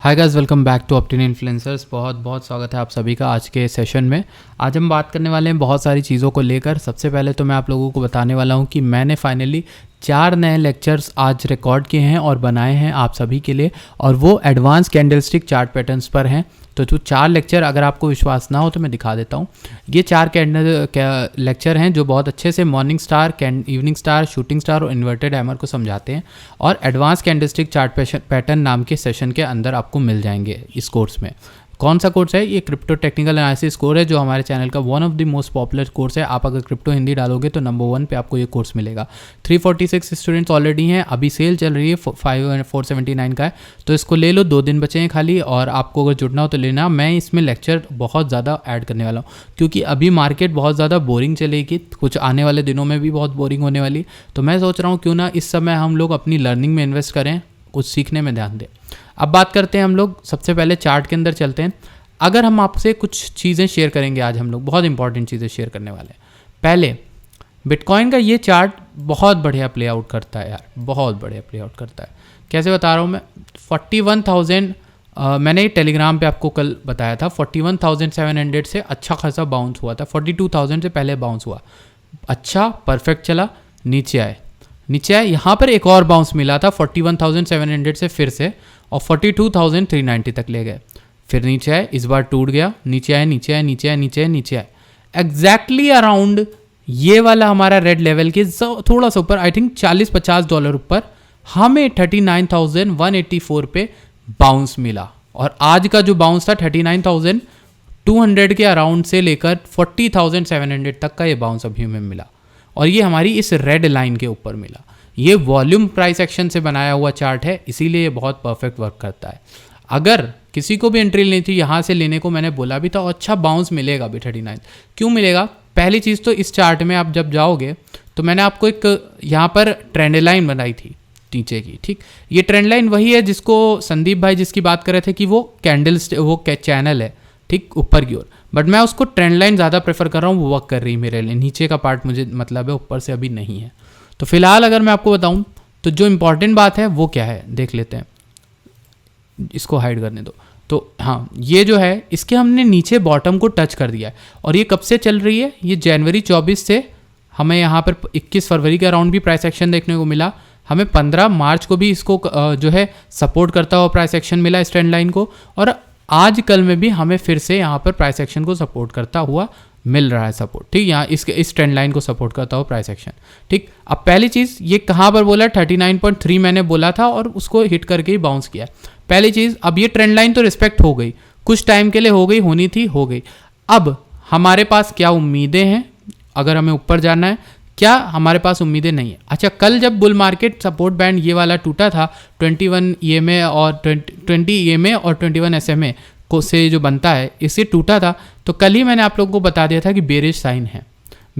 Hi guys, welcome back to Optin influencers. बहुत बहुत स्वागत है आप सभी का आज के सेशन में। आज हम बात करने वाले हैं बहुत सारी चीज़ों को लेकर। सबसे पहले तो मैं आप लोगों को बताने वाला हूं कि मैंने फाइनली 4 नए लेक्चर्स आज रिकॉर्ड किए हैं और बनाए हैं आप सभी के लिए, और वो एडवांस कैंडलस्टिक चार्ट पैटर्न्स पर हैं। तो जो 4 लेक्चर, अगर आपको विश्वास ना हो तो मैं दिखा देता हूँ। ये 4 लेक्चर हैं जो बहुत अच्छे से morning star, evening star, shooting star और इन्वर्टेड हैमर को समझाते हैं, और एडवांस कैंडलस्टिक चार्ट पैटर्न नाम के सेशन के अंदर आपको मिल जाएंगे इस कोर्स में। कौन सा कोर्स है? ये क्रिप्टो टेक्निकल एनालिसिस कोर्स है, जो हमारे चैनल का one of the most popular course है। आप अगर क्रिप्टो हिंदी डालोगे तो नंबर 1 पे आपको ये कोर्स मिलेगा। 346 स्टूडेंट्स ऑलरेडी हैं, अभी सेल चल रही है, 479 का है, तो इसको ले लो। 2 दिन बचे हैं खाली, और आपको अगर जुड़ना हो तो लेना। मैं इसमें लेक्चर बहुत ज़्यादा ऐड करने वाला हूँ, क्योंकि अभी मार्केट बहुत ज़्यादा बोरिंग चलेगी, कुछ आने वाले दिनों में भी बहुत बोरिंग होने वाली। तो मैं सोच रहा हूँ क्यों ना इस समय हम लोग अपनी लर्निंग में इन्वेस्ट करें, कुछ सीखने में ध्यान दें। अब बात करते हैं हम लोग, सबसे पहले चार्ट के अंदर चलते हैं। अगर हम आपसे कुछ चीज़ें शेयर करेंगे आज, हम लोग बहुत इंपॉर्टेंट चीज़ें शेयर करने वाले हैं। पहले, बिटकॉइन का ये चार्ट बहुत बढ़िया प्ले आउट करता है यार, बहुत बढ़िया प्ले आउट करता है। कैसे बता रहा हूँ मैं? 41,000 मैंने टेलीग्राम पे आपको कल बताया था, 41,700 से अच्छा खासा बाउंस हुआ था। 42,000 से पहले बाउंस हुआ, अच्छा परफेक्ट चला, नीचे आए, यहाँ पर एक और बाउंस मिला था 41,700 से फिर से, और 42,390 तक ले गए, फिर नीचे आए, इस बार टूट गया, नीचे आए एग्जैक्टली अराउंड ये वाला हमारा रेड लेवल के थोड़ा सा ऊपर, आई थिंक $40-50 ऊपर हमें 39,184 पे बाउंस मिला। और आज का जो बाउंस था 39,200 के अराउंड से लेकर 40,700 तक का ये बाउंस अभी हमें मिला, और ये हमारी इस रेड लाइन के ऊपर मिला। ये वॉल्यूम प्राइस एक्शन से बनाया हुआ चार्ट है, इसीलिए ये बहुत परफेक्ट वर्क करता है। अगर किसी को भी एंट्री लेनी थी यहाँ से लेने को मैंने बोला भी था, और अच्छा बाउंस मिलेगा अभी 39। क्यों मिलेगा? पहली चीज़ तो इस चार्ट में आप जब जाओगे तो मैंने आपको एक यहाँ पर ट्रेंड लाइन बनाई थी नीचे की, ठीक। ये ट्रेंड लाइन वही है जिसको संदीप भाई जिसकी बात कर रहे थे कि वो वो चैनल है, ठीक, ऊपर की ओर, बट मैं उसको ट्रेंड लाइन ज़्यादा प्रेफर कर रहा हूँ, वो वर्क कर रही है मेरे लिए। नीचे का पार्ट मुझे मतलब है, ऊपर से अभी नहीं है। तो फिलहाल अगर मैं आपको बताऊँ तो जो इंपॉर्टेंट बात है वो क्या है, देख लेते हैं। इसको हाइड करने दो। तो हाँ, ये जो है इसके हमने नीचे बॉटम को टच कर दिया है, और ये कब से चल रही है? ये जनवरी 24 से हमें यहाँ पर 21 फरवरी के अराउंड भी प्राइस एक्शन देखने को मिला। हमें 15 मार्च को भी इसको जो है सपोर्ट करता हुआ प्राइस एक्शन मिला इस ट्रेंड लाइन को, और आज कल में भी हमें फिर से यहाँ पर प्राइस एक्शन को सपोर्ट करता हुआ मिल रहा है सपोर्ट, ठीक। यहाँ इस ट्रेंड लाइन को सपोर्ट करता हुआ प्राइस एक्शन, ठीक। अब पहली चीज़ ये कहाँ पर बोला? 39.3 मैंने बोला था, और उसको हिट करके ही बाउंस किया। पहली चीज़, अब ये ट्रेंड लाइन तो रिस्पेक्ट हो गई, कुछ टाइम के लिए हो गई, होनी थी, हो गई। अब हमारे पास क्या उम्मीदें हैं? अगर हमें ऊपर जाना है, क्या हमारे पास उम्मीदें नहीं है? अच्छा, कल जब बुल मार्केट सपोर्ट बैंड ये वाला टूटा था 21 EMA और 20 EMA और 21 SMA को से जो बनता है, इससे टूटा था, तो कल ही मैंने आप लोगों को बता दिया था कि बेरिश साइन है।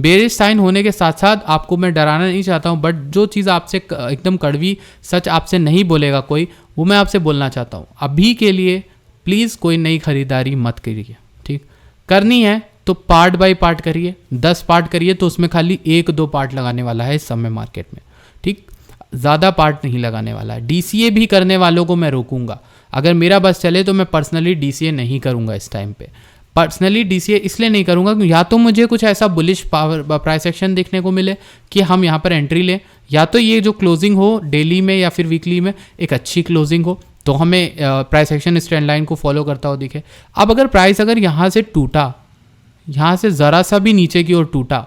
बेरिश साइन होने के साथ साथ आपको मैं डराना नहीं चाहता हूँ, बट जो चीज़ आपसे एकदम कड़वी सच आपसे नहीं बोलेगा कोई, वो मैं आपसे बोलना चाहता हूँ। अभी के लिए प्लीज़ कोई नई खरीदारी मत करिए, ठीक। करनी है तो पार्ट बाय पार्ट करिए, 10 पार्ट करिए, तो उसमें खाली 1-2 पार्ट लगाने वाला है इस समय मार्केट में, ठीक। ज़्यादा पार्ट नहीं लगाने वाला है। DCA भी करने वालों को मैं रोकूंगा। अगर मेरा बस चले तो मैं पर्सनली DCA नहीं करूंगा इस टाइम पे। पर्सनली DCA इसलिए नहीं करूंगा कि या तो मुझे कुछ ऐसा बुलिश पावर प्राइस एक्शन देखने को मिले कि हम यहाँ पर एंट्री लें, या तो ये जो क्लोजिंग हो डेली में या फिर वीकली में एक अच्छी क्लोजिंग हो, तो हमें प्राइस एक्शन इस ट्रेंड लाइन को फॉलो करता हो दिखे। अब अगर प्राइस अगर यहाँ से टूटा, यहाँ से ज़रा सा भी नीचे की ओर टूटा,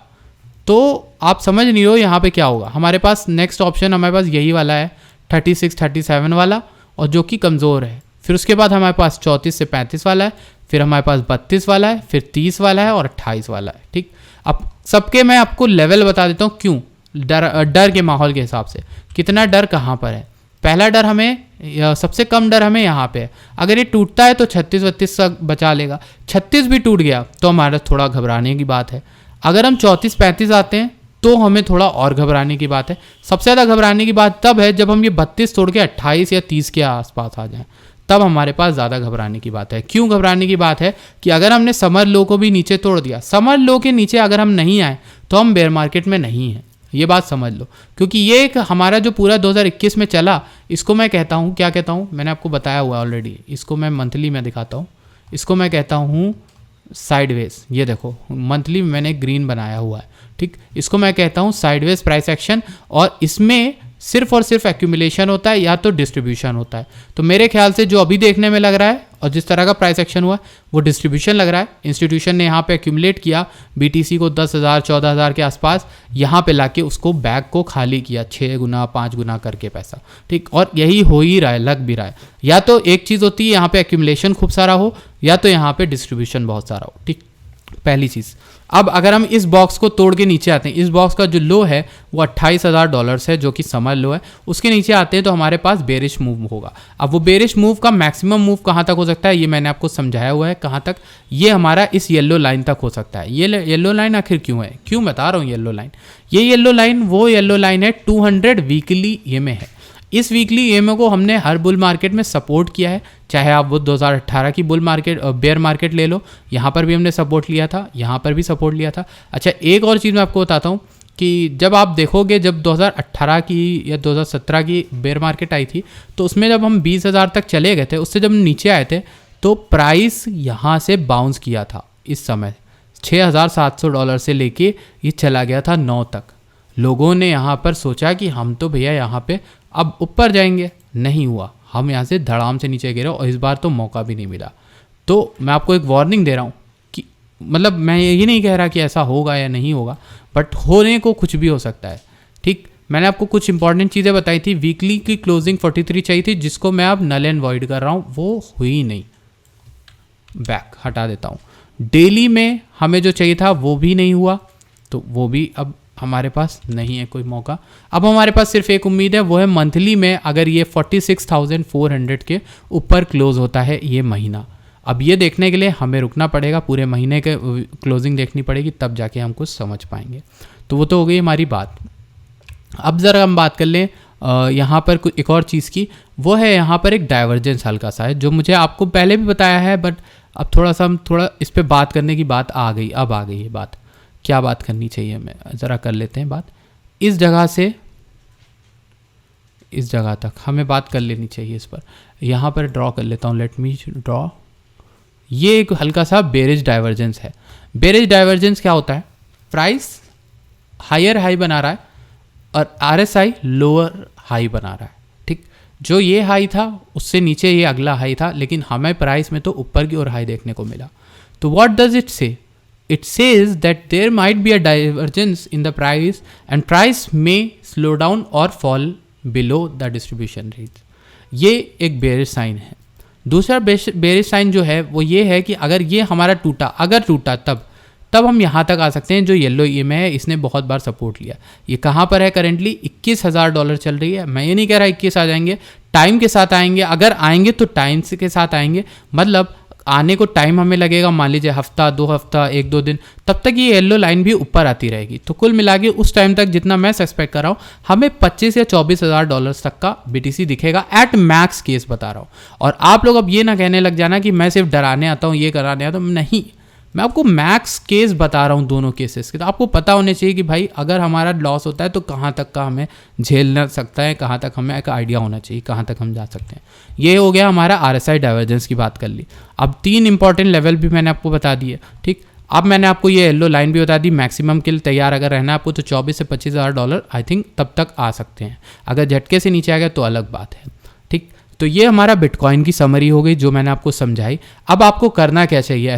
तो आप समझ नहीं हो यहाँ पे क्या होगा। हमारे पास नेक्स्ट ऑप्शन हमारे पास यही वाला है, 36-37 वाला, और जो कि कमज़ोर है। फिर उसके बाद हमारे पास 34 से 35 वाला है, फिर हमारे पास 32 वाला है, फिर 30 वाला है और 28 वाला है, ठीक। अब सबके मैं आपको लेवल बता देता हूँ, क्यों? डर के माहौल के हिसाब से कितना डर कहाँ पर है। पहला डर हमें, सबसे कम डर हमें यहाँ पे है। अगर ये टूटता है तो 36-32 तक बचा लेगा, 36 भी टूट गया तो हमारा थोड़ा घबराने की बात है। अगर हम 34-35 आते हैं तो हमें थोड़ा और घबराने की बात है। सबसे ज़्यादा घबराने की बात तब है जब हम ये 32 तोड़ के 28 या 30 के आसपास आ जाएं, तब हमारे पास ज़्यादा घबराने की बात है। क्यों घबराने की बात है? कि अगर हमने समर लो को भी नीचे तोड़ दिया, समर लो के नीचे अगर हम नहीं आए तो हम बेयर मार्केट में नहीं हैं। ये बात समझ लो, क्योंकि ये एक हमारा जो पूरा 2021 में चला, इसको मैं कहता हूँ, क्या कहता हूँ, मैंने आपको बताया हुआ ऑलरेडी, इसको मैं मंथली में दिखाता हूँ, इसको मैं कहता हूँ साइडवेज। ये देखो मंथली मैंने ग्रीन बनाया हुआ है, ठीक, इसको मैं कहता हूँ साइडवेज प्राइस एक्शन, और इसमें सिर्फ और सिर्फ एक्यूमुलेशन होता है या तो डिस्ट्रीब्यूशन होता है। तो मेरे ख्याल से जो अभी देखने में लग रहा है और जिस तरह का प्राइस एक्शन हुआ वो डिस्ट्रीब्यूशन लग रहा है। इंस्टीट्यूशन ने यहाँ पे एक्यूमुलेट किया बीटीसी को 10,000 14,000 के आसपास, यहाँ पे लाके उसको बैग को खाली किया 6 गुना 5 गुना करके पैसा, ठीक, और यही हो ही रहा है, लग भी रहा है। या तो एक चीज़ होती है यहाँ पे एक्यूमुलेशन खूब सारा हो, या तो यहाँ पे डिस्ट्रीब्यूशन बहुत सारा हो, ठीक, पहली चीज़। अब अगर हम इस बॉक्स को तोड़ के नीचे आते हैं, इस बॉक्स का जो लो है वो $28,000 है, जो कि समर लो है, उसके नीचे आते हैं तो हमारे पास बेरिश मूव होगा। अब वो बेरिश मूव का मैक्सिमम मूव कहाँ तक हो सकता है, ये मैंने आपको समझाया हुआ है कहाँ तक, ये हमारा इस येलो लाइन तक हो सकता है। ये येलो लाइन आखिर क्यों है, क्यों बता रहा हूँ येलो लाइन, ये येलो लाइन वो येलो लाइन है 200 वीकली ईएमए है। इस वीकली ईएमए को हमने हर बुल मार्केट में सपोर्ट किया है, चाहे आप वो 2018 की बुल मार्केट बेयर मार्केट ले लो, यहाँ पर भी हमने सपोर्ट लिया था, यहाँ पर भी सपोर्ट लिया था। अच्छा, एक और चीज़ मैं आपको बताता हूँ कि जब आप देखोगे, जब 2018 की या 2017 की बेयर मार्केट आई थी, तो उसमें जब हम 20,000 तक चले गए थे, उससे जब नीचे आए थे तो प्राइस यहाँ से बाउंस किया था। इस समय $6,700 से लेके ये चला गया था 9 तक। लोगों ने यहाँ पर सोचा कि हम तो भैया यहाँ पे अब ऊपर जाएंगे, नहीं हुआ, हम यहाँ से धड़ाम से नीचे गिरे और इस बार तो मौका भी नहीं मिला। तो मैं आपको एक वार्निंग दे रहा हूँ कि मतलब मैं यही नहीं कह रहा कि ऐसा होगा या नहीं होगा, बट होने को कुछ भी हो सकता है, ठीक। मैंने आपको कुछ इंपॉर्टेंट चीज़ें बताई थी। वीकली की क्लोजिंग 43 चाहिए थी, जिसको मैं अब नल एंड वॉइड कर रहा हूँ, वो हुई नहीं, बैक हटा देता हूँ। डेली में हमें जो चाहिए था वो भी नहीं हुआ, तो वो भी अब हमारे पास नहीं है कोई मौका। अब हमारे पास सिर्फ एक उम्मीद है, वो है मंथली में अगर ये 46,400 के ऊपर क्लोज होता है ये महीना। अब ये देखने के लिए हमें रुकना पड़ेगा, पूरे महीने के क्लोजिंग देखनी पड़ेगी, तब जाके हम कुछ समझ पाएंगे। तो वो तो हो गई हमारी बात। अब ज़रा हम बात कर लें यहाँ पर कुछ एक और चीज़ की, वो है यहाँ पर एक डाइवर्जेंस हल्का सा है, जो मुझे आपको पहले भी बताया है, बट अब थोड़ा इस पर बात करने की बात आ गई। अब आ गई ये बात, क्या बात करनी चाहिए, हमें ज़रा कर लेते हैं बात। इस जगह से इस जगह तक हमें बात कर लेनी चाहिए इस पर। यहाँ पर ड्रॉ कर लेता हूँ, लेट मी ड्रॉ। ये एक हल्का सा बेरिज डाइवर्जेंस है। बेरिज डाइवर्जेंस क्या होता है, प्राइस हायर हाई बना रहा है और आरएसआई लोअर हाई बना रहा है, ठीक। जो ये हाई था उससे नीचे ये अगला हाई था, लेकिन हमें प्राइस में तो ऊपर की ओर हाई देखने को मिला। तो व्हाट डज इट से, it says that there might be a divergence in the price and price may slow down or fall below the distribution rates। ये एक बेरिश साइन है। दूसरा बेरिश साइन जो है वो ये है कि अगर ये हमारा अगर टूटा तब हम यहाँ तक आ सकते हैं। जो येलो ईएमए है इसने बहुत बार सपोर्ट लिया। ये कहाँ पर है करंटली, $21,000 चल रही है। मैं ये नहीं कह रहा 21 आ जाएंगे, टाइम के साथ आएंगे, अगर आएंगे तो टाइम के साथ आएंगे, मतलब आने को टाइम हमें लगेगा, मान लीजिए हफ्ता 2 हफ्ता 1-2 दिन, तब तक ये येलो लाइन भी ऊपर आती रहेगी। तो कुल मिला के उस टाइम तक जितना मैं सस्पेक्ट कर रहा हूँ, हमें $25,000 या $24,000 तक का बीटीसी दिखेगा एट मैक्स केस, बता रहा हूँ। और आप लोग अब ये ना कहने लग जाना कि मैं सिर्फ डराने आता हूँ, ये कराने आता हूँ, नहीं, मैं आपको मैक्स केस बता रहा हूँ दोनों केसेस के। तो आपको पता होने चाहिए कि भाई अगर हमारा लॉस होता है तो कहाँ तक का हमें झेलना सकता है, कहाँ तक हमें एक आइडिया होना चाहिए कहाँ तक हम जा सकते हैं। ये हो गया हमारा आरएसआई डाइवर्जेंस की बात कर ली। अब 3 इंपॉर्टेंट लेवल भी मैंने आपको बता दिए, ठीक। अब मैंने आपको ये येलो लाइन भी बता दी। मैक्सिमम के लिए तैयार अगर रहना है आपको तो $24,000 से $25,000 आई थिंक तब तक आ सकते हैं। अगर झटके से नीचे आ गया तो अलग बात है, ठीक। तो ये हमारा बिटकॉइन की समरी हो गई जो मैंने आपको समझाई। अब आपको करना क्या चाहिए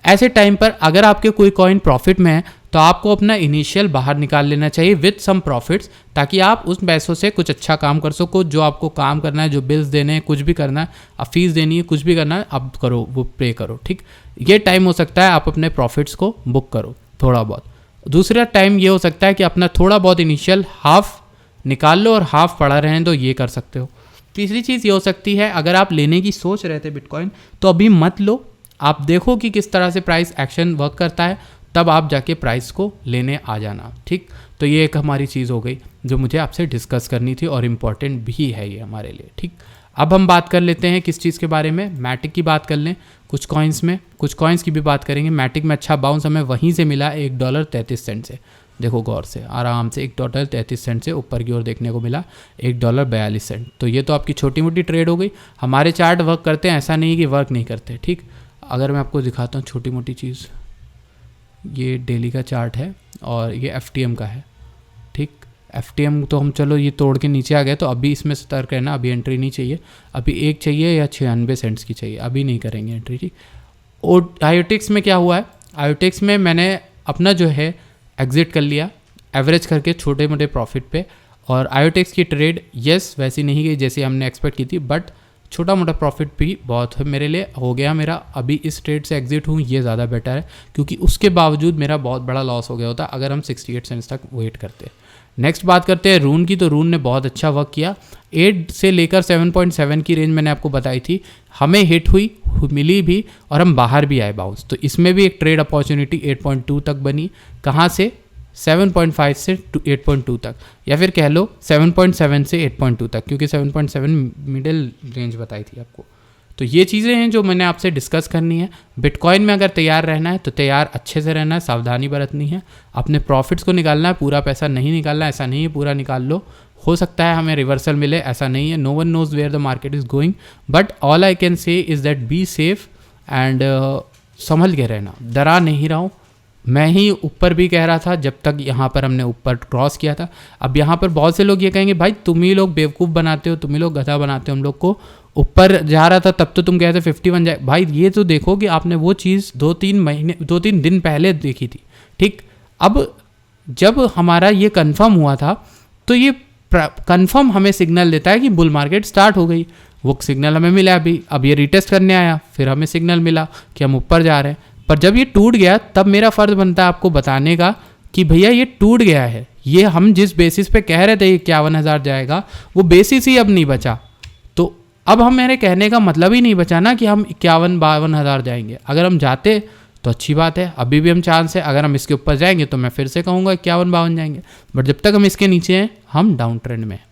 ऐसे टाइम पर अगर आपके कोई कॉइन प्रॉफिट में है तो आपको अपना इनिशियल बाहर निकाल लेना चाहिए विद सम प्रॉफिट्स, ताकि आप उस पैसों से कुछ अच्छा काम कर सको। जो आपको काम करना है, जो बिल्स देने हैं, कुछ भी करना है, अब फीस देनी है, कुछ भी करना है, अब करो, वो पे करो, ठीक। ये टाइम हो सकता है आप अपने प्रॉफिट्स को बुक करो थोड़ा बहुत। दूसरा टाइम ये हो सकता है कि अपना थोड़ा बहुत इनिशियल हाफ निकाल लो और हाफ पड़ा रहें, तो ये कर सकते हो। तीसरी चीज़ ये हो सकती है, अगर आप लेने की सोच रहे थे बिटकॉइन तो अभी मत लो, आप देखो कि किस तरह से प्राइस एक्शन वर्क करता है, तब आप जाके प्राइस को लेने आ जाना, ठीक। तो ये एक हमारी चीज़ हो गई जो मुझे आपसे डिस्कस करनी थी और इम्पॉर्टेंट भी है ये हमारे लिए, ठीक। अब हम बात कर लेते हैं किस चीज़ के बारे में, मैटिक की बात कर लें। कुछ कॉइन्स की भी बात करेंगे। मैटिक में अच्छा बाउंस हमें वहीं से मिला $1.33 से, देखो गौर से आराम से $1.33 से ऊपर की ओर देखने को मिला $1.42। तो ये तो आपकी छोटी मोटी ट्रेड हो गई। हमारे चार्ट वर्क करते हैं, ऐसा नहीं कि वर्क नहीं करते, ठीक। अगर मैं आपको दिखाता हूँ छोटी मोटी चीज़, ये डेली का चार्ट है और ये FTM का है, ठीक। FTM तो हम चलो ये तोड़ के नीचे आ गए, तो अभी इसमें सतर्क रहना, अभी एंट्री नहीं चाहिए, अभी एक चाहिए या 96 सेंट्स की चाहिए, अभी नहीं करेंगे एंट्री, ठीक। और IOTX में क्या हुआ है, IOTX में मैंने अपना जो है एग्जिट कर लिया एवरेज करके छोटे मोटे प्रॉफिट पे, और IOTX की ट्रेड यस वैसी नहीं गई जैसी हमने एक्सपेक्ट की थी, बट छोटा मोटा प्रॉफिट भी बहुत है मेरे लिए हो गया। मेरा अभी इस ट्रेड से एग्जिट हूँ, ये ज़्यादा बेटर है, क्योंकि उसके बावजूद मेरा बहुत बड़ा लॉस हो गया होता अगर हम 68 सेंट्स तक वेट करते। नेक्स्ट बात करते हैं रून की, तो रून ने बहुत अच्छा वर्क किया। 8 से लेकर 7.7 की रेंज मैंने आपको बताई थी, हमें हिट हुई, मिली भी, और हम बाहर भी आए बाउंस। तो इसमें भी एक ट्रेड अपॉर्चुनिटी 8.2 तक बनी, कहाँ से 7.5 से 8.2 तक, या फिर कह लो 7.7 से 8.2 तक, क्योंकि 7.7 मिडिल रेंज बताई थी आपको। तो ये चीज़ें हैं जो मैंने आपसे डिस्कस करनी है। बिटकॉइन में अगर तैयार रहना है तो तैयार अच्छे से रहना है, सावधानी बरतनी है, अपने प्रॉफिट्स को निकालना है, पूरा पैसा नहीं निकालना, ऐसा नहीं है पूरा निकाल लो, हो सकता है हमें रिवर्सल मिले, ऐसा नहीं है। No one knows where the market is going, but all I can say is that be safe and संभल के रहना, डरा नहीं रहा हूँ। मैं ही ऊपर भी कह रहा था जब तक यहाँ पर हमने ऊपर क्रॉस किया था। अब यहाँ पर बहुत से लोग ये कहेंगे भाई तुम ही लोग बेवकूफ़ बनाते हो, तुम ही लोग गधा बनाते हो हम लोग को, ऊपर जा रहा था तब तो तुम कहते 51 जाए। भाई ये तो देखो कि आपने वो चीज़ 2-3 दिन पहले देखी थी, ठीक। अब जब हमारा ये कंफर्म हुआ था तो ये कंफर्म हमें सिग्नल देता है कि बुल मार्केट स्टार्ट हो गई। वो सिग्नल हमें मिला अभी, अब ये रीटेस्ट करने आया, फिर हमें सिग्नल मिला कि हम ऊपर जा रहे हैं। पर जब ये टूट गया तब मेरा फ़र्ज़ बनता है आपको बताने का कि भैया ये टूट गया है, ये हम जिस बेसिस पे कह रहे थे 51,000 जाएगा वो बेसिस ही अब नहीं बचा। तो अब हम मेरे कहने का मतलब ही नहीं बचा ना कि हम 51-52 हज़ार जाएंगे। अगर हम जाते तो अच्छी बात है, अभी भी हम चांस है, अगर हम इसके ऊपर जाएंगे तो मैं फिर से कहूँगा 51-52 जाएंगे, बट जब तक हम इसके नीचे हैं हम डाउन ट्रेंड में हैं।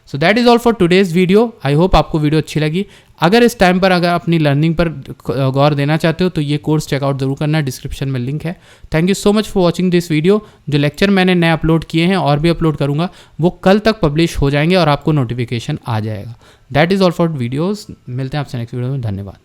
So that is all for today's video. I hope आपको वीडियो अच्छी लगी। अगर इस टाइम पर अगर अपनी लर्निंग पर गौर देना चाहते हो तो ये कोर्स चेकआउट जरूर करना, डिस्क्रिप्शन में लिंक है। Thank you so much for watching this video. जो लेक्चर मैंने नए अपलोड किए हैं और भी अपलोड करूँगा वो कल तक पब्लिश हो जाएंगे और आपको नोटिफिकेशन आ जाएगा। That is all for videos. मिलते हैं आपसे नेक्स्ट वीडियो में। धन्यवाद।